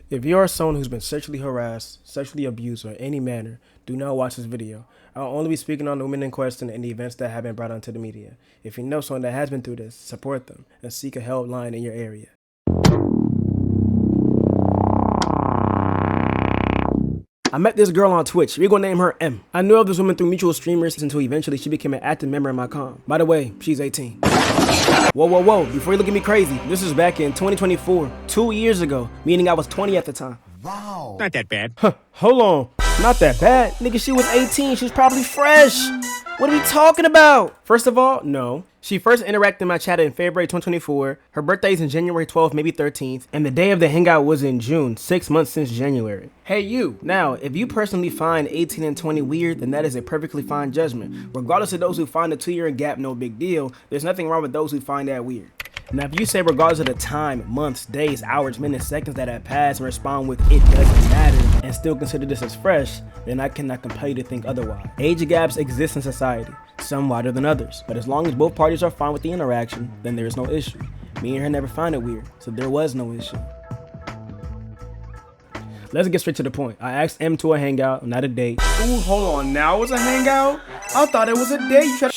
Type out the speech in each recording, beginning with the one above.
If you are someone who's been sexually harassed, sexually abused, or in any manner, do not watch this video. I'll only be speaking on the women in question and the events that have been brought onto the media. If you know someone that has been through this, support them and seek a helpline in your area. I met this girl on Twitch. We're gonna name her M. I knew of this woman through mutual streamers until eventually she became an active member in my com. By the way, she's 18. Whoa, before you look at me crazy, this is back in 2024, 2 years ago, meaning I was 20 at the time. Wow. Not that bad. Hold on, not that bad. Nigga, she was 18, she was probably fresh. What are we talking about? First of all, no. She first interacted in my chat in February 2024. Her birthday is in January 12th, maybe 13th. And the day of the hangout was in June, 6 months since January. Hey you. Now, if you personally find 18 and 20 weird, then that is a perfectly fine judgment. Regardless of those who find the 2-year gap no big deal, there's nothing wrong with those who find that weird. Now, if you say regardless of the time, months, days, hours, minutes, seconds that have passed and respond with it doesn't matter and still consider this as fresh, then I cannot compel you to think otherwise. Age gaps exist in society, some wider than others, but as long as both parties are fine with the interaction, then there is no issue. Me and her never find it weird, so there was no issue. Let's get straight to the point. I asked M to a hangout, not a date. Ooh, hold on, now it's a hangout? I thought it was a date.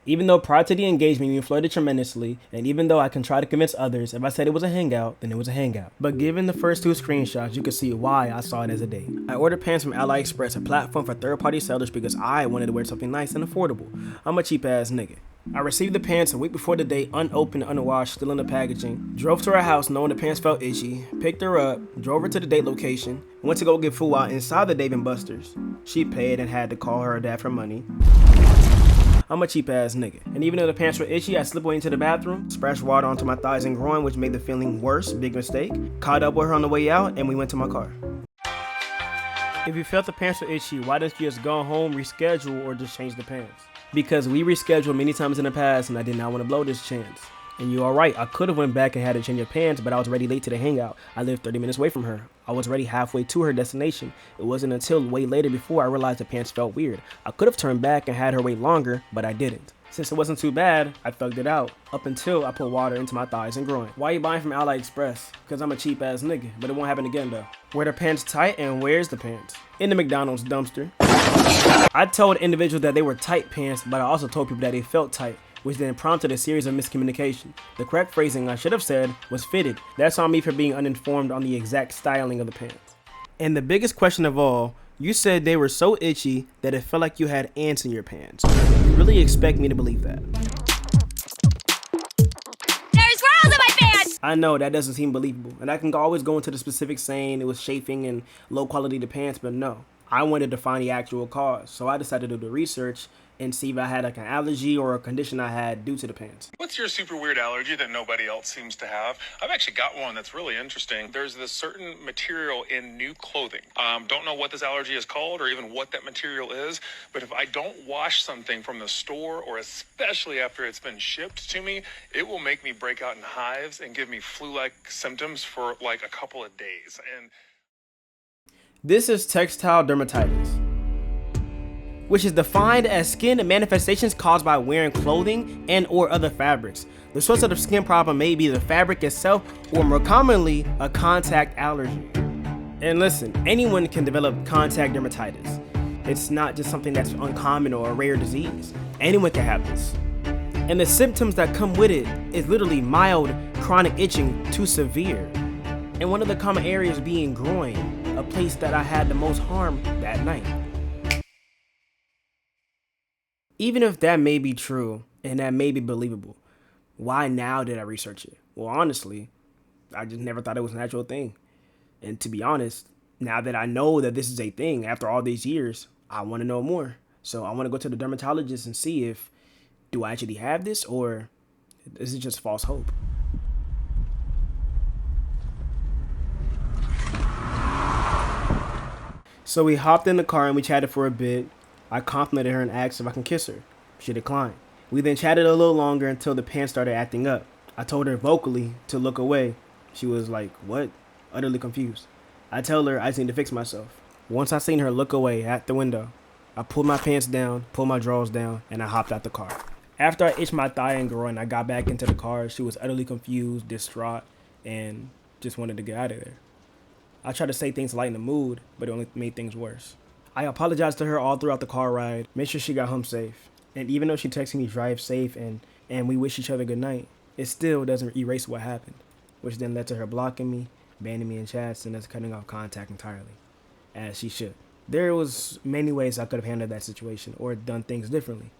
Even though prior to the engagement we flirted tremendously, and even though I can try to convince others, if I said it was a hangout, then it was a hangout. But given the first 2 screenshots, you can see why I saw it as a date. I ordered pants from AliExpress, a platform for third-party sellers, because I wanted to wear something nice and affordable. I'm a cheap-ass nigga. I received the pants a week before the date, unopened, unwashed, still in the packaging. Drove to her house knowing the pants felt itchy, picked her up, drove her to the date location, went to go get food out inside the Dave & Buster's. She paid and had to call her dad for money. I'm a cheap ass nigga. And even though the pants were itchy, I slipped away into the bathroom, splashed water onto my thighs and groin, which made the feeling worse, big mistake. Caught up with her on the way out, and we went to my car. If you felt the pants were itchy, why didn't you just go home, reschedule, or just change the pants? Because we rescheduled many times in the past, and I did not want to blow this chance. And you are right, I could have went back and had to change of pants, but I was already late to the hangout. I lived 30 minutes away from her. I was already halfway to her destination. It wasn't until way later before I realized the pants felt weird. I could have turned back and had her wait longer, but I didn't. Since it wasn't too bad, I thugged it out, up until I put water into my thighs and groin. Why are you buying from AliExpress? Because I'm a cheap ass nigga, but it won't happen again though. Were the pants tight, and where's the pants? In the McDonald's dumpster. I told individuals that they were tight pants, but I also told people that they felt tight, which then prompted a series of miscommunication. The correct phrasing I should have said was fitted. That's on me for being uninformed on the exact styling of the pants. And the biggest question of all, you said they were so itchy that it felt like you had ants in your pants. You really expect me to believe that? There's rails in my pants! I know that doesn't seem believable, and I can always go into the specifics saying it was chafing and low quality the pants, but no. I wanted to find the actual cause, so I decided to do the research and see if I had like an allergy or a condition I had due to the pants. What's your super weird allergy that nobody else seems to have? I've actually got one that's really interesting. There's this certain material in new clothing. Don't know what this allergy is called or even what that material is, but if I don't wash something from the store, or especially after it's been shipped to me, it will make me break out in hives and give me flu-like symptoms for like a couple of days. And this is textile dermatitis, which is defined as skin manifestations caused by wearing clothing and or other fabrics. The source of the skin problem may be the fabric itself, or more commonly, a contact allergy. And listen, anyone can develop contact dermatitis. It's not just something that's uncommon or a rare disease. Anyone can have this. And the symptoms that come with it is literally mild chronic itching to severe. And one of the common areas being groin, a place that I had the most harm that night. Even if that may be true and that may be believable, why now did I research it? Well, honestly, I just never thought it was a natural thing. And to be honest, now that I know that this is a thing after all these years, I want to know more. So I want to go to the dermatologist and see if, do I actually have this, or is it just false hope? So we hopped in the car and we chatted for a bit. I complimented her and asked if I can kiss her. She declined. We then chatted a little longer until the pants started acting up. I told her vocally to look away. She was like, what? Utterly confused. I tell her I just need to fix myself. Once I seen her look away at the window, I pulled my pants down, pulled my drawers down, and I hopped out the car. After I itched my thigh and groin, I got back into the car. She was utterly confused, distraught, and just wanted to get out of there. I tried to say things to lighten the mood, but it only made things worse. I apologized to her all throughout the car ride, made sure she got home safe. And even though she texted me drive safe and we wish each other good night, it still doesn't erase what happened, which then led to her blocking me, banning me in chats, and us cutting off contact entirely, as she should. There was many ways I could have handled that situation or done things differently.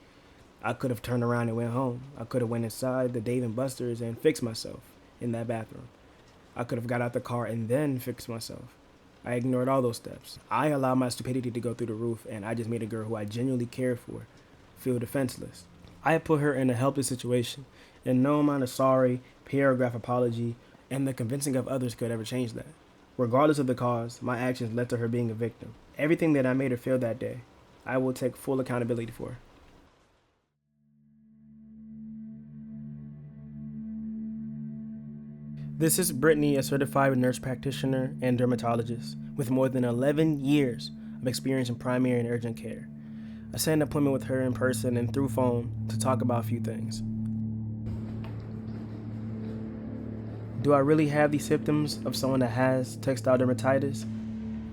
I could have turned around and went home. I could have went inside the Dave & Buster's and fixed myself in that bathroom. I could have got out the car and then fixed myself. I ignored all those steps. I allowed my stupidity to go through the roof, and I just made a girl who I genuinely cared for feel defenseless. I put her in a helpless situation, and no amount of sorry, paragraph apology, and the convincing of others could ever change that. Regardless of the cause, my actions led to her being a victim. Everything that I made her feel that day, I will take full accountability for. This is Brittany, a certified nurse practitioner and dermatologist with more than 11 years of experience in primary and urgent care. I set an appointment with her in person and through phone to talk about a few things. Do I really have these symptoms of someone that has textile dermatitis?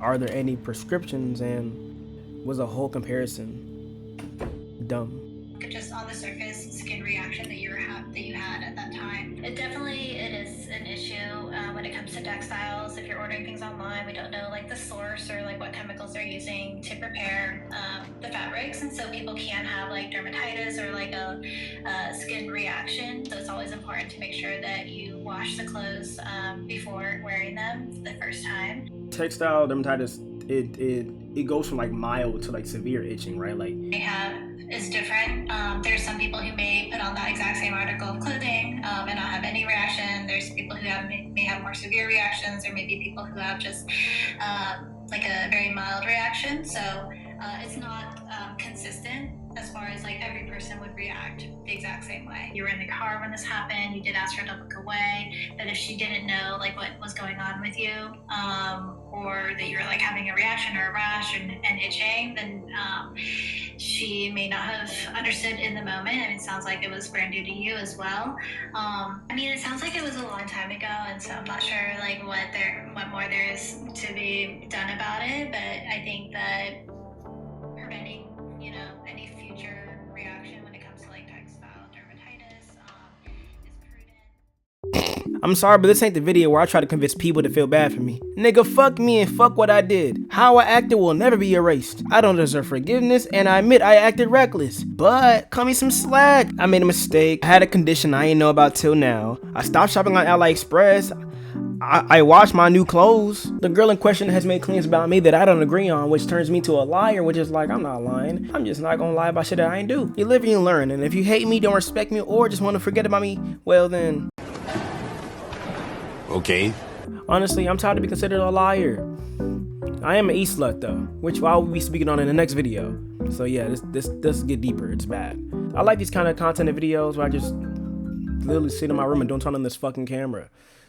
Are there any prescriptions, and was a whole comparison dumb? Just on the surface skin reaction that you had at that time. It is an issue when it comes to textiles. If you're ordering things online, we don't know like the source or like what chemicals they're using to prepare the fabrics, and so people can have like dermatitis or like a skin reaction. So it's always important to make sure that you wash the clothes before wearing them the first time. Textile dermatitis, it goes from like mild to like severe itching, right? Like Is different. There's some people who may put on that exact same article of clothing and not have any reaction. There's people who may have more severe reactions, or maybe people who have just like a very mild reaction. So it's not consistent as far as like every person would react the exact same way. You were in the car when this happened. You did ask her to look away, but if she didn't know like what was going on with you, or that you were like having a reaction or a rash and itching, then she may not have understood in the moment. And it sounds like it was brand new to you as well. It sounds like it was a long time ago, and so I'm not sure like what more there is to be done about it. But I think that preventing, any future reaction when it comes to like textile dermatitis is prudent. I'm sorry, but this ain't the video where I try to convince people to feel bad for me. Nigga, fuck me and fuck what I did. How I acted will never be erased. I don't deserve forgiveness, and I admit I acted reckless. But cut me some slack. I made a mistake. I had a condition I ain't know about till now. I stopped shopping on AliExpress. I washed my new clothes. The girl in question has made claims about me that I don't agree on, which turns me to a liar, which is like, I'm not lying. I'm just not gonna lie about shit that I ain't do. You live and you learn, and if you hate me, don't respect me, or just want to forget about me, well then. Okay. Honestly, I'm tired of being considered a liar. I am an e-slut though, which I will be speaking on in the next video. So yeah, this get deeper, it's bad. I like these kind of content and videos where I just literally sit in my room and don't turn on this fucking camera.